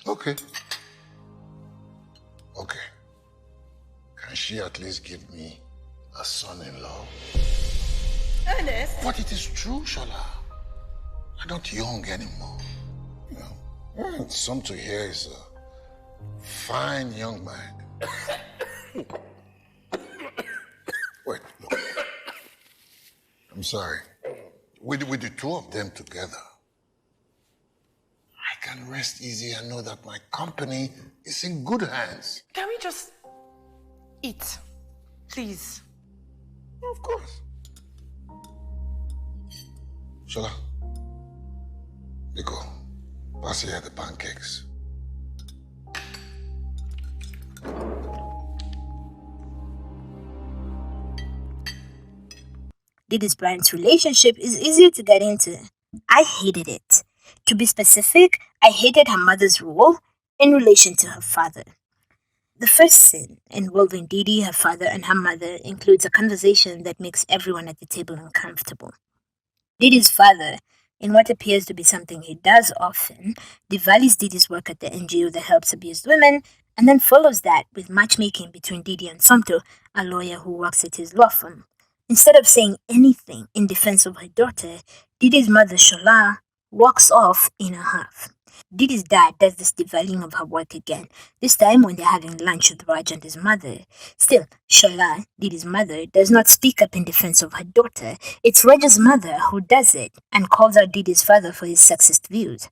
Okay. Okay. Can she at least give me a son-in-law? Ernest? But it is true, Shola. I'm not young anymore. You know, and some to hear is a fine young man. Wait, look. I'm sorry. With the two of them together, I can rest easy and know that my company is in good hands. Can we just eat, please? Of course. Shola, Nico, pass here the pancakes. Didi's parents' relationship is easier to get into. I hated it. To be specific, I hated her mother's role in relation to her father. The first scene involving Didi, her father, and her mother includes a conversation that makes everyone at the table uncomfortable. Didi's father, in what appears to be something he does often, devalues Didi's work at the NGO that helps abused women, and then follows that with matchmaking between Didi and Somto, a lawyer who works at his law firm. Instead of saying anything in defense of her daughter, Didi's mother, Shola, walks off in a huff. Didi's dad does this devaluing of her work again, this time when they're having lunch with Raj and his mother. Still, Shola, Didi's mother, does not speak up in defense of her daughter. It's Raj's mother who does it and calls out Didi's father for his sexist views.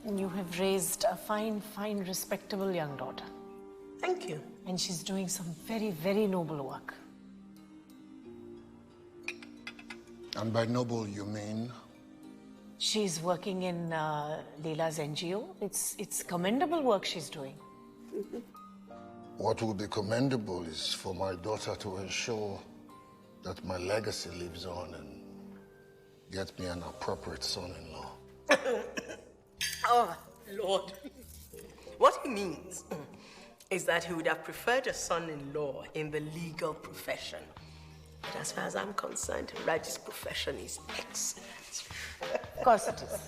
You have raised a fine, respectable young daughter. Thank you. And she's doing some very, very noble work. And by noble, you mean? She's working in Leela's NGO. It's commendable work she's doing. What will be commendable is for my daughter to ensure that my legacy lives on and get me an appropriate son-in-law. Oh, Lord. What he means is that he would have preferred a son-in-law in the legal profession. But as far as I'm concerned, Raj's profession is excellent. Of course it is.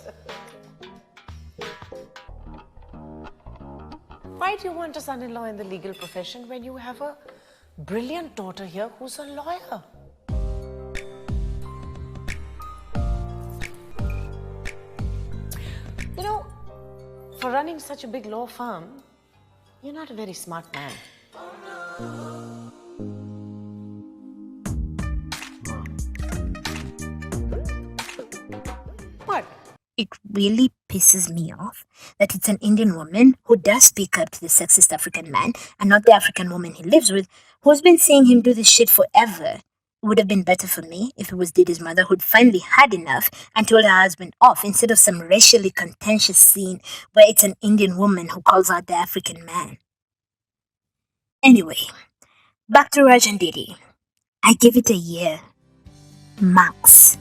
Why do you want a son-in-law in the legal profession when you have a brilliant daughter here who's a lawyer? You know, for running such a big law firm, you're not a very smart man. What? It really pisses me off that it's an Indian woman who does speak up to the sexist African man and not the African woman he lives with who's been seeing him do this shit forever. It would have been better for me if it was Didi's mother who'd finally had enough and told her husband off instead of some racially contentious scene where it's an Indian woman who calls out the African man. Anyway, back to Raj and Didi. I give it a year. Max.